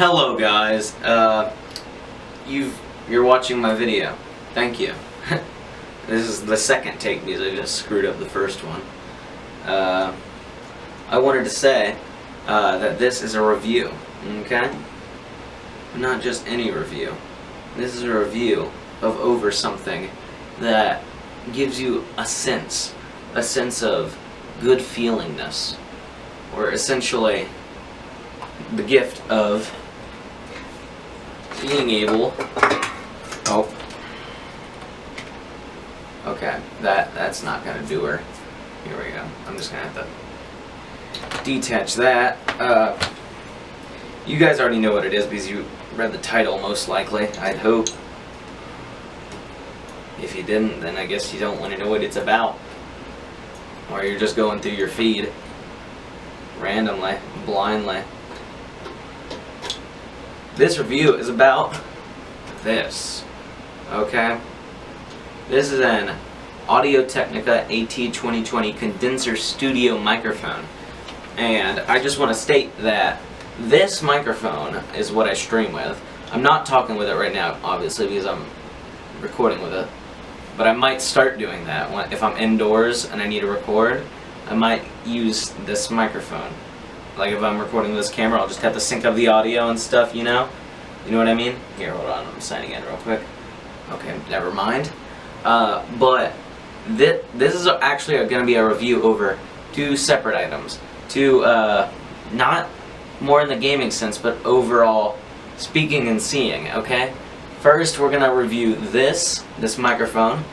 Hello guys, you're watching my video. Thank you. This is the second take because I just screwed up the first one. I wanted to say that this is a review, okay? Not just any review. This is a review of over something that gives you a sense of good feelingness, or essentially the gift of being able. Oh, okay, that's not gonna do her. Here we go. I'm just gonna have to detach that. You guys already know what it is because you read the title most likely, I'd hope. If you didn't, then I guess you don't want to know what it's about. Or you're just going through your feed randomly, blindly. This review is about this, okay? This is an Audio-Technica AT2020 condenser studio microphone. And I just want to state that this microphone is what I stream with. I'm not talking with it right now, obviously, because I'm recording with it. But I might start doing that. If I'm indoors and I need to record, I might use this microphone. Like if I'm recording this camera, I'll just have to sync up the audio and stuff, you know? You know what I mean? Here, hold on, I'm signing in real quick. Okay, never mind. But this is actually going to be a review over two separate items. Two, not more in the gaming sense, but overall speaking and seeing, okay? First, we're going to review this microphone.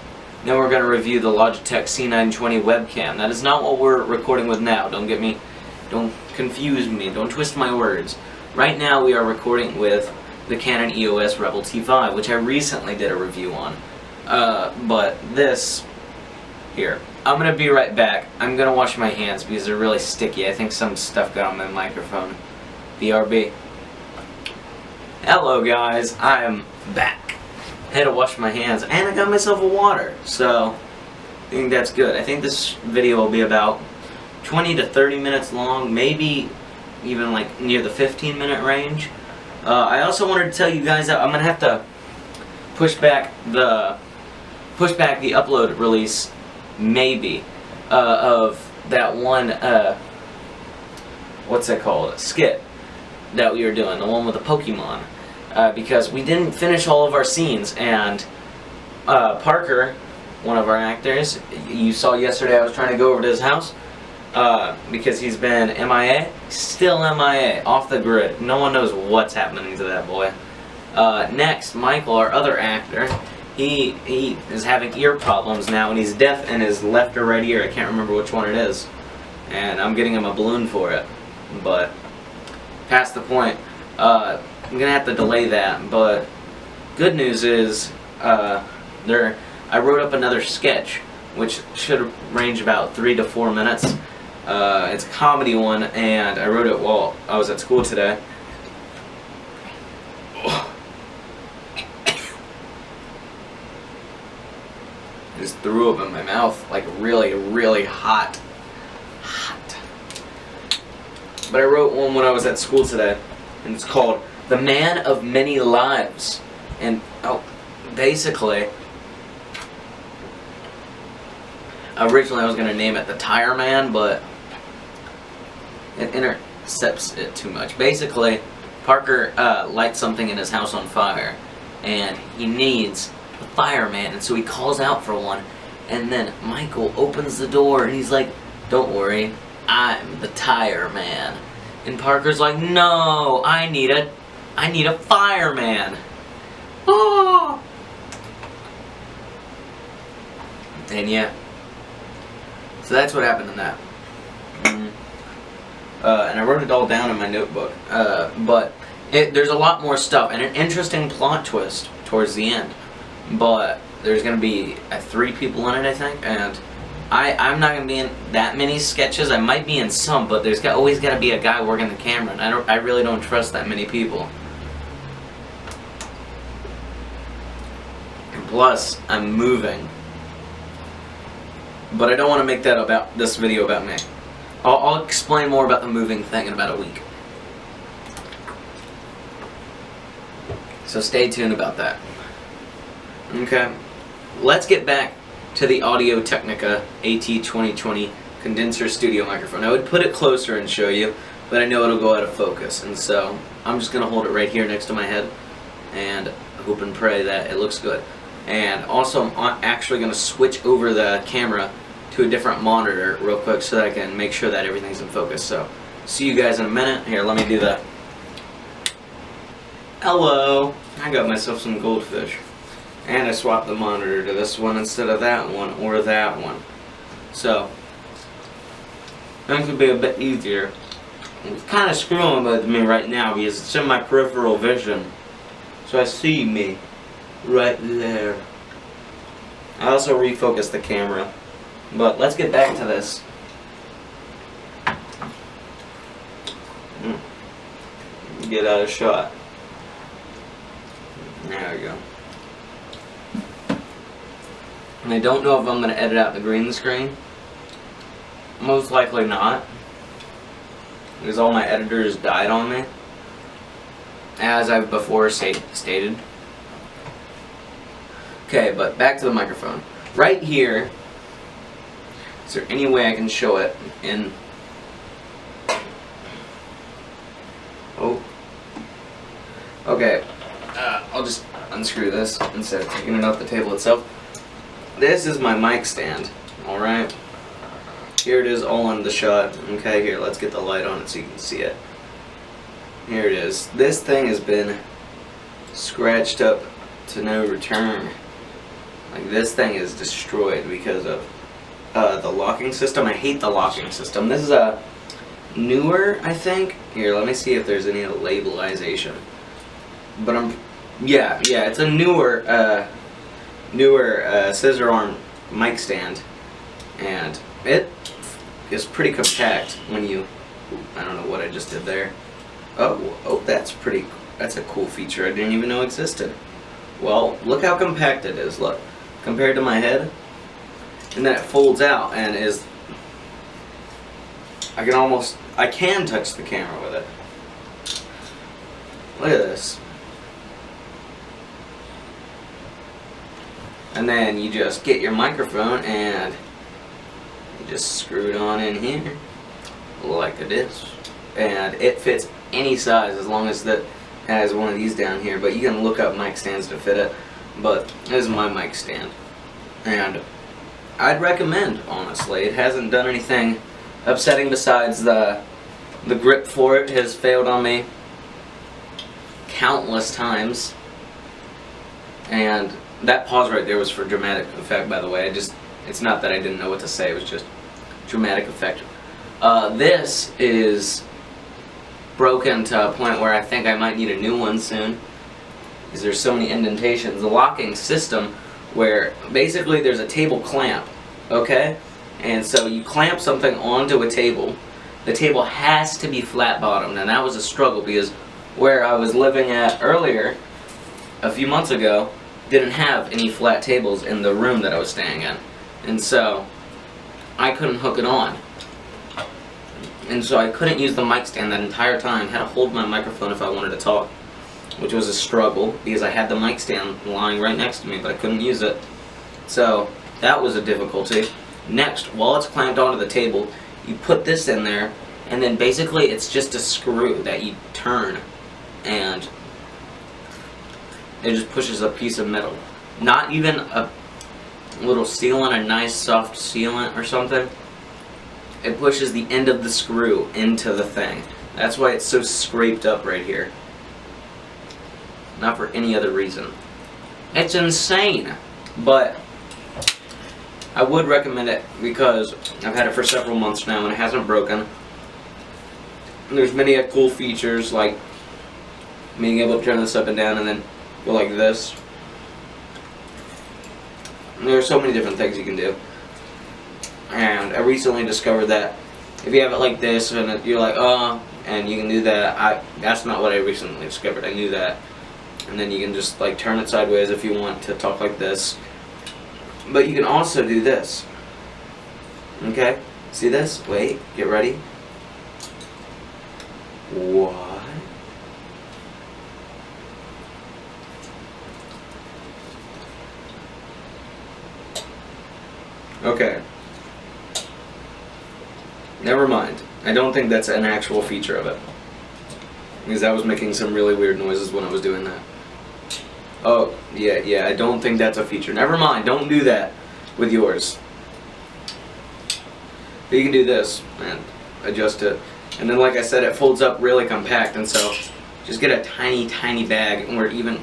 Then we're going to review the Logitech C920 webcam. That is not what we're recording with now. Don't confuse me. Don't twist my words. Right now, we are recording with the Canon EOS Rebel T5, which I recently did a review on. But this, here. I'm going to be right back. I'm going to wash my hands because they're really sticky. I think some stuff got on my microphone. BRB. Hello guys, I am back. I had to wash my hands and I got myself a water, so I think that's good. I think this video will be about 20 to 30 minutes long, maybe even like near the 15-minute range. I also wanted to tell you guys that I'm gonna have to push back the upload release, maybe, of that one what's that called? Skit that we were doing, the one with the Pokemon. Because we didn't finish all of our scenes, and Parker, one of our actors, you saw yesterday I was trying to go over to his house, because he's been MIA, still MIA, off the grid. No one knows what's happening to that boy. Next, Michael, our other actor, he is having ear problems now, and he's deaf in his left or right ear. I can't remember which one it is, and I'm getting him a balloon for it, but past the point. I'm gonna have to delay that, but good news is I wrote up another sketch, which should range about 3 to 4 minutes. It's a comedy one, and I wrote it while I was at school today. I just threw up in my mouth, like really, really hot. But I wrote one when I was at school today, and it's called The Man of Many Lives. And, basically, originally I was going to name it The Tire Man, but it intercepts it too much. Basically, Parker lights something in his house on fire, and he needs a fireman, and so he calls out for one, and then Michael opens the door, and he's like, "Don't worry, I'm the Tire Man." And Parker's like, "No, I need a fireman." Oh. And yeah. So that's what happened in that. And I wrote it all down in my notebook. But there's a lot more stuff and an interesting plot twist towards the end. But there's going to be 3 people in it, I think, and I'm not going to be in that many sketches. I might be in some, but there's always got to be a guy working the camera, and I really don't trust that many people. And plus, I'm moving. But I don't want to make that this video about me. I'll explain more about the moving thing in about a week. So stay tuned about that. Okay, let's get back to the Audio Technica AT2020 condenser studio microphone. I would put it closer and show you, but I know it'll go out of focus, and so I'm just going to hold it right here next to my head and hope and pray that it looks good. And also I'm actually going to switch over the camera to a different monitor real quick so that I can make sure that everything's in focus. So see you guys in a minute. Here, let me do that. Hello! I got myself some goldfish. And I swapped the monitor to this one instead of that one or that one. So things would be a bit easier. It's kind of screwing with me right now because it's in my peripheral vision. So I see me right there. I also refocused the camera. But let's get back to this. Get out of shot. There we go. And I don't know if I'm going to edit out the green screen. Most likely not. Because all my editors died on me. As I've before stated. Okay, but back to the microphone. Right here, is there any way I can show it in... Oh. Okay. I'll just unscrew this instead of taking it off the table itself. This is my mic stand, alright? Here it is all on the shot. Okay, here, let's get the light on it so you can see it. Here it is. This thing has been scratched up to no return. Like, this thing is destroyed because of the locking system. I hate the locking system. This is a newer, I think. Here, let me see if there's any labelization. But yeah, it's a newer scissor arm mic stand, and it is pretty compact when you, I don't know what I just did there. Oh, that's a cool feature I didn't even know existed. Well, look how compact it is, look, compared to my head, and then it folds out and is, I can touch the camera with it. Look at this. And then you just get your microphone and you just screw it on in here like this, and it fits any size as long as that has one of these down here. But you can look up mic stands to fit it. But this is my mic stand, and I'd recommend, honestly. It hasn't done anything upsetting besides the grip for it has failed on me countless times. And that pause right there was for dramatic effect, by the way. It's not that I didn't know what to say, it was just dramatic effect. This is broken to a point where I think I might need a new one soon, because there's so many indentations. The locking system, where basically there's a table clamp, okay? And so you clamp something onto a table. The table has to be flat bottomed, and that was a struggle because where I was living at earlier, a few months ago, didn't have any flat tables in the room that I was staying in, and so I couldn't hook it on, and so I couldn't use the mic stand that entire time. I had to hold my microphone if I wanted to talk, which was a struggle because I had the mic stand lying right next to me, but I couldn't use it. So that was a difficulty. Next, while it's clamped onto the table, you put this in there, and then basically it's just a screw that you turn, and it just pushes a piece of metal. Not even a little sealant, a nice soft sealant or something. It pushes the end of the screw into the thing. That's why it's so scraped up right here. Not for any other reason. It's insane, but I would recommend it because I've had it for several months now and it hasn't broken. And there's many cool features like being able to turn this up and down and then go like this. And there are so many different things you can do. And I recently discovered that if you have it like this and you're like, oh, and you can do that. That's not what I recently discovered. I knew that. And then you can just like turn it sideways if you want to talk like this. But you can also do this. Okay? See this? Wait, get ready. What? Okay. Never mind. I don't think that's an actual feature of it. Because I was making some really weird noises when I was doing that. Oh, yeah, I don't think that's a feature. Never mind, don't do that with yours. But you can do this and adjust it. And then, like I said, it folds up really compact, and so just get a tiny, tiny bag, or even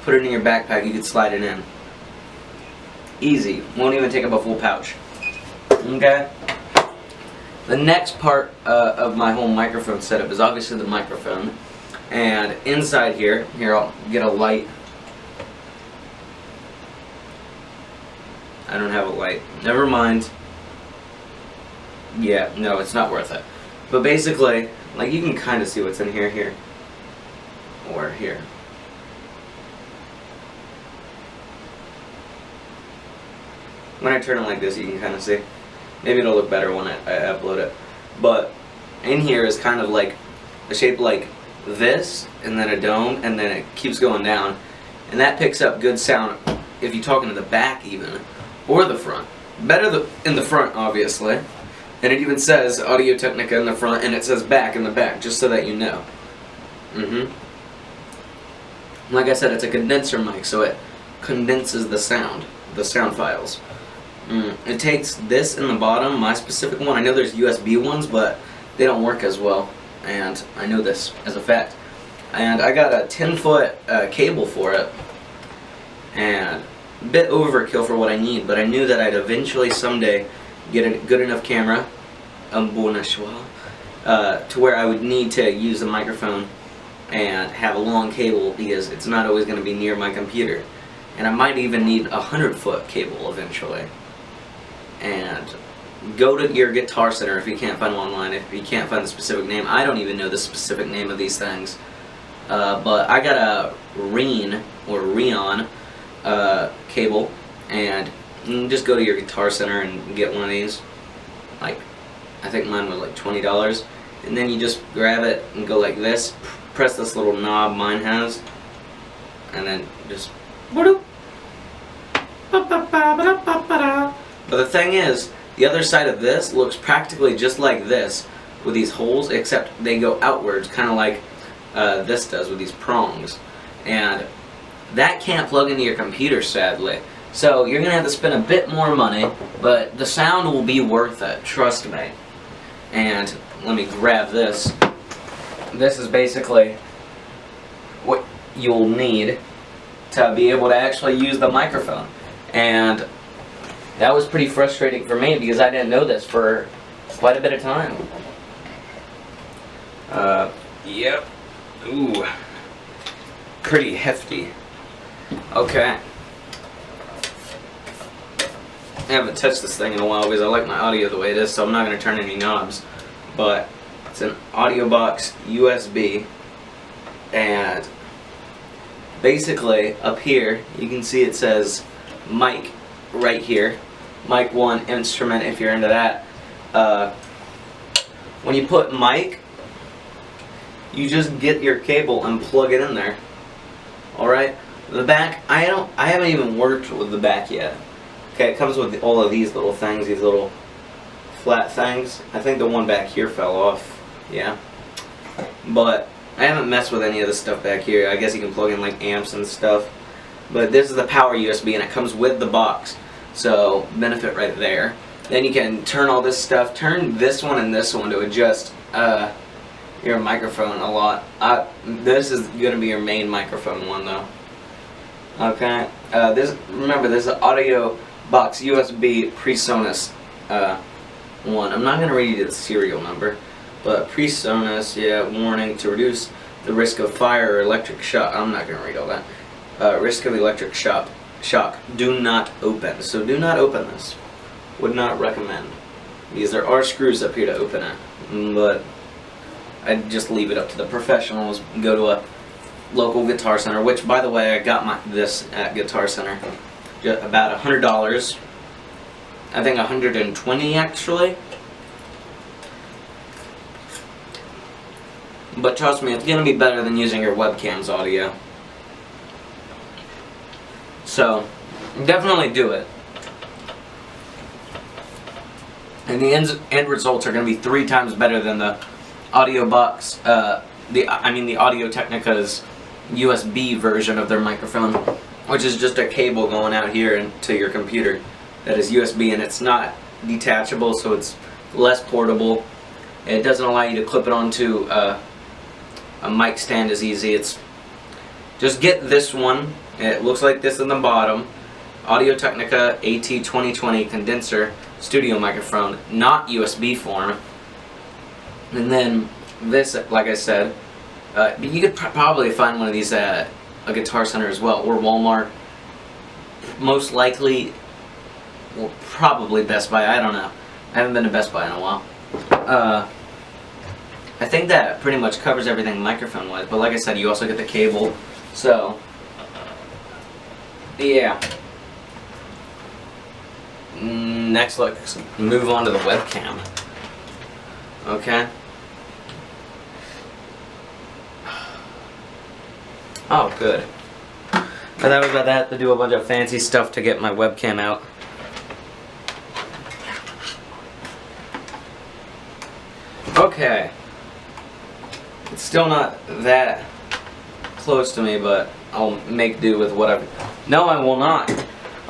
put it in your backpack. You could slide it in. Easy. Won't even take up a full pouch. Okay? The next part of my whole microphone setup is obviously the microphone. And inside here, I'll get a light. I don't have a light. Never mind. Yeah, no, it's not worth it. But basically, like, you can kind of see what's in here. Or here. When I turn it like this, you can kind of see. Maybe it'll look better when I upload it. But in here is kind of like a shape like this, and then a dome, and then it keeps going down. And that picks up good sound if you're talking to the back even, or the front. Better in the front, obviously. And it even says Audio Technica in the front, and it says back in the back, just so that you know. Like I said, it's a condenser mic, so it condenses the sound files. It takes this in the bottom, my specific one. I know there's USB ones, but they don't work as well, and I know this as a fact. And I got a 10-foot cable for it, and a bit overkill for what I need, but I knew that I'd eventually someday get a good enough camera, to where I would need to use the microphone and have a long cable, because it's not always going to be near my computer. And I might even need a 100-foot cable eventually. And go to your Guitar Center if you can't find one online, if you can't find the specific name. I don't even know the specific name of these things. But I got a Rheon cable, and you can just go to your Guitar Center and get one of these. Like, I think mine was like $20. And then you just grab it and go like this, press this little knob mine has, and then just But the thing is, the other side of this looks practically just like this, with these holes, except they go outwards, kind of like this does with these prongs. And that can't plug into your computer, sadly. So you're going to have to spend a bit more money, but the sound will be worth it, trust me. And let me grab this. This is basically what you'll need to be able to actually use the microphone. And that was pretty frustrating for me because I didn't know this for quite a bit of time. Yep. Ooh. Pretty hefty. Okay. I haven't touched this thing in a while because I like my audio the way it is, so I'm not going to turn any knobs. But it's an audio box USB, and basically up here you can see it says mic right here. Mic 1 instrument if you're into that. When you put mic, you just get your cable and plug it in there. Alright? The back, I haven't even worked with the back yet. Okay, it comes with all of these little things, these little flat things. I think the one back here fell off. Yeah. But I haven't messed with any of the stuff back here. I guess you can plug in like amps and stuff. But this is the power USB and it comes with the box. So, benefit right there. Then you can turn all this stuff, turn this one and this one to adjust your microphone a lot. This is going to be your main microphone one though. Okay. Remember, this is an audio box USB PreSonus one. I'm not going to read you the serial number, but PreSonus, yeah, warning to reduce the risk of fire or electric shock. I'm not going to read all that. Risk of electric shock. Do not open. So do not open this. Would not recommend. Because there are screws up here to open it. But I'd just leave it up to the professionals. Go to a local Guitar Center, which, by the way, I got this at Guitar Center. About $100. I think $120 actually. But trust me, it's going to be better than using your webcam's audio. So, definitely do it. and the end results are going to be 3 times better than the Audio Box, the Audio Technica's USB version of their microphone, which is just a cable going out here into your computer that is USB, and it's not detachable, so it's less portable. It doesn't allow you to clip it onto a mic stand as easy. It's just get this one. It looks like this in the bottom. Audio Technica AT2020 condenser studio microphone, not USB form. And then this, like I said, you could probably find one of these at a Guitar Center as well, or Walmart. Most likely, well, probably Best Buy. I don't know. I haven't been to Best Buy in a while. I think that pretty much covers everything microphone-wise, but like I said, you also get the cable. So, yeah. Next, let's move on to the webcam. Okay. Oh, good. I thought I was about to have to do a bunch of fancy stuff to get my webcam out. Okay. It's still not that close to me, but I'll make do with whatever. No, I will not.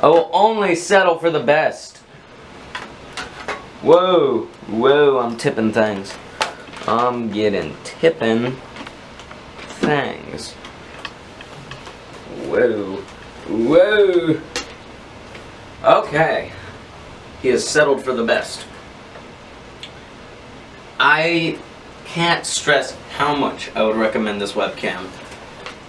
I will only settle for the best. Whoa. Whoa, I'm tipping things. I'm getting tipping things. Whoa. Whoa. Okay. He has settled for the best. I can't stress how much I would recommend this webcam.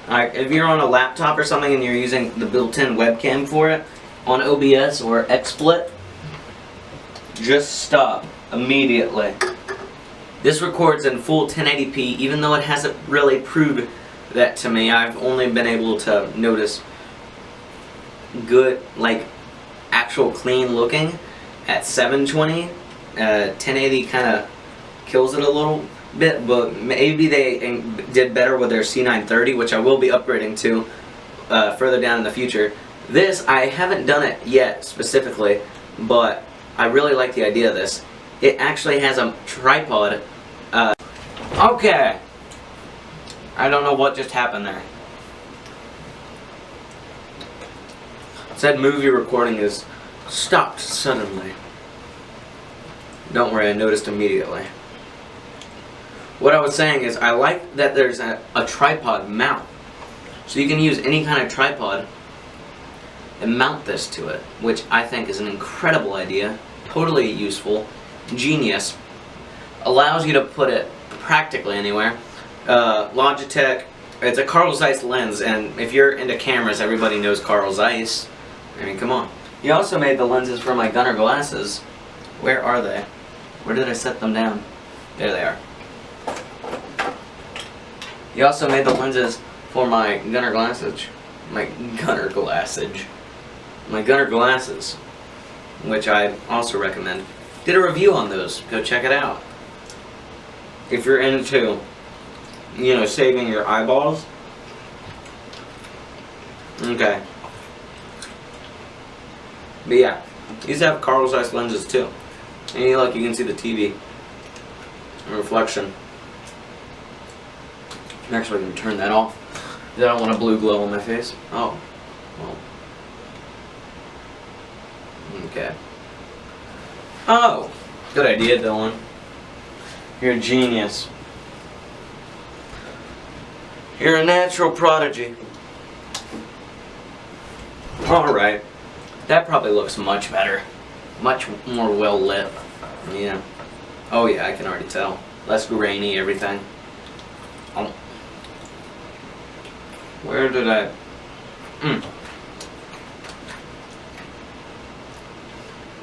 If you're on a laptop or something and you're using the built-in webcam for it, on OBS or XSplit, just stop immediately. This records in full 1080p, even though it hasn't really proved that to me. I've only been able to notice good, like, actual clean looking at 720. 1080 kind of kills it a little bit, but maybe they did better with their C930, which I will be upgrading to further down in the future. This, I haven't done it yet specifically, but I really like the idea of this. It actually has a tripod. Okay. I don't know what just happened there. It said movie recording is stopped suddenly. Don't worry, I noticed immediately. What I was saying is I like that there's a tripod mount. So you can use any kind of tripod and mount this to it, which I think is an incredible idea, totally useful, genius. Allows you to put it practically anywhere. Logitech, it's a Carl Zeiss lens, and if you're into cameras, everybody knows Carl Zeiss. I mean, come on. He also made the lenses for my Gunnar glasses. Where are they? Where did I set them down? There they are. He also made the lenses for my Gunnar glasses. My Gunnar glasses, which I also recommend. Did a review on those. Go check it out. If you're into, you know, saving your eyeballs. Okay. But yeah, these have Carl Zeiss lenses too. And look, you can see the TV reflection. I'm actually going to turn that off. I don't want a blue glow on my face. Oh, well. Okay. Oh, good idea, Dylan. You're a genius. You're a natural prodigy. Alright. That probably looks much better. Much more well lit. Yeah. Oh yeah, I can already tell. Less grainy, everything. Oh. Where did I...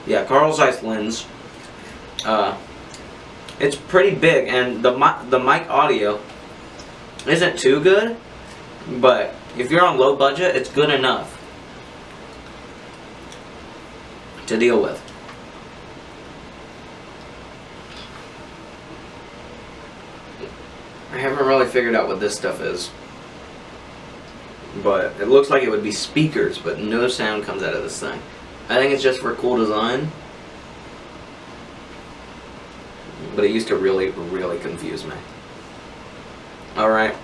Yeah, Carl Zeiss lens. It's pretty big, and the mic audio isn't too good, but if you're on low budget, it's good enough to deal with. I haven't really figured out what this stuff is, but it looks like it would be speakers, but no sound comes out of this thing. I think it's just for cool design. but it used to really, really confuse me. Alright.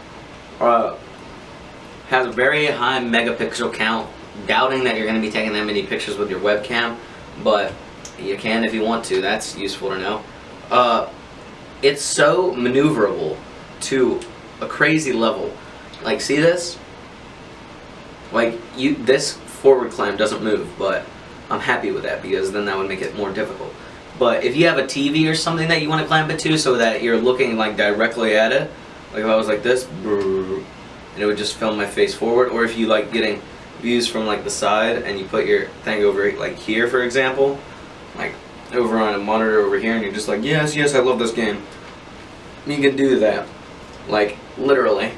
Has a very high megapixel count. Doubting that you're going to be taking that many pictures with your webcam, but you can if you want to. That's useful to know. It's so maneuverable to a crazy level. Like, see this? Like, this forward clamp doesn't move, but I'm happy with that because then that would make it more difficult. But if you have a TV or something that you want to clamp it to so that you're looking like directly at it, like if I was like this, and it would just film my face forward, or if you like getting views from like the side and you put your thing over like here, for example, like over on a monitor over here, and you're just like, yes, yes, I love this game. You can do that, like literally.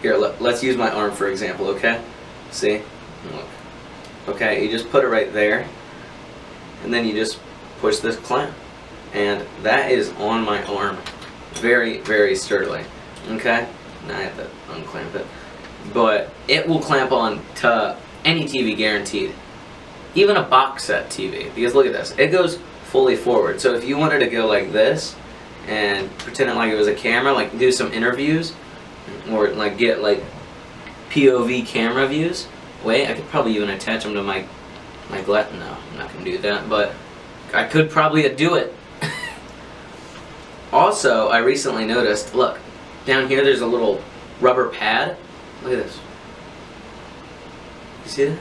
Here, let's use my arm for example, okay? See? Look. Okay, you just put it right there, and then you just push this clamp, and that is on my arm, very, very sturdily. Okay? Now I have to unclamp it. But it will clamp on to any TV guaranteed. Even a box set TV. Because look at this. It goes fully forward. So if you wanted to go like this and pretend it like it was a camera, like do some interviews, or like get like POV camera views. Wait, I could probably even attach them to my glass. No, I'm not going to do that. But I could probably do it. Also, I recently noticed, look, down here there's a little rubber pad. Look at this. You see that?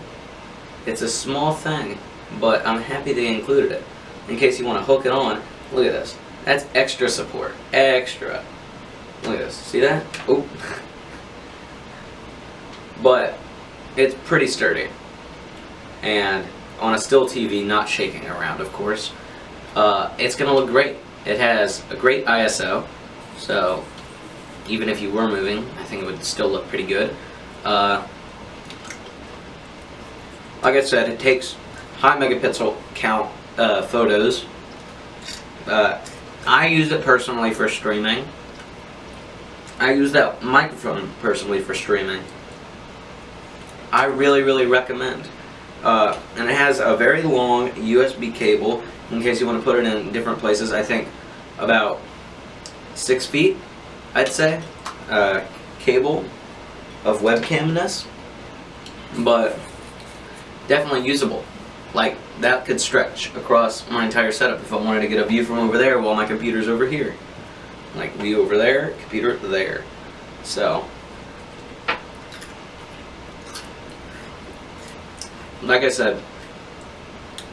It's a small thing, but I'm happy they included it. In case you want to hook it on, look at this. That's extra support. Extra. Look at this. See that? Oh. But it's pretty sturdy. And on a still TV, not shaking around, of course, it's going to look great. It has a great ISO, so even if you were moving, I think it would still look pretty good. Like I said, it takes high megapixel count photos. I use it personally for streaming. I use that microphone personally for streaming. I really, really recommend. And it has a very long USB cable in case you want to put it in different places. I think about 6 feet, I'd say, cable of webcamness, but definitely usable. Like, that could stretch across my entire setup if I wanted to get a view from over there while my computer's over here. Like, view over there, computer there. So, like I said,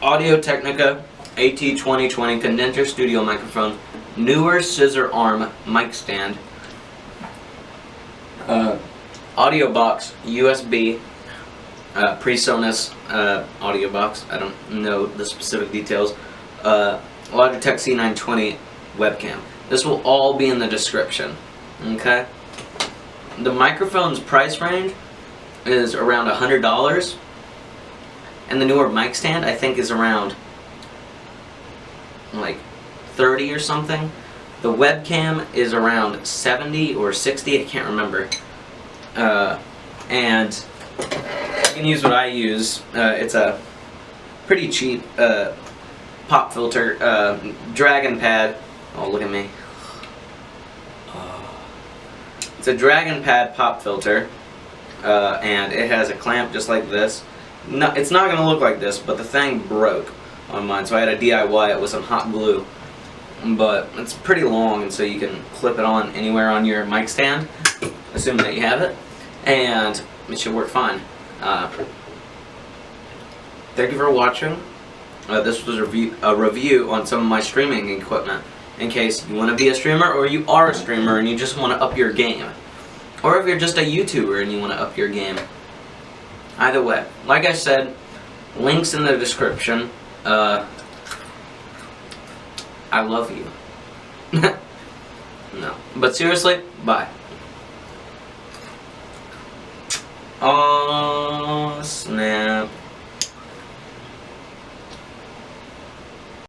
Audio-Technica AT2020 condenser studio microphone, newer scissor arm mic stand, audio box, USB, PreSonus audio box, I don't know the specific details, Logitech C920 webcam. This will all be in the description, okay? The microphone's price range is around $100, and the newer mic stand I think is around like 30 or something. The webcam is around 70 or 60, I can't remember. And you can use what I use. It's a pretty cheap pop filter, Dragon pad. Oh, look at me. It's a Dragon pad pop filter, and it has a clamp just like this. No, it's not going to look like this, but the thing broke on mine, so I had to DIY it with some hot glue. But it's pretty long, and so you can clip it on anywhere on your mic stand, assuming that you have it, and it should work fine. Thank you for watching. This was a review on some of my streaming equipment, in case you want to be a streamer, or you are a streamer and you just want to up your game. Or if you're just a YouTuber and you want to up your game. Either way, like I said, links in the description. I love you. No. But seriously, bye. Oh, snap.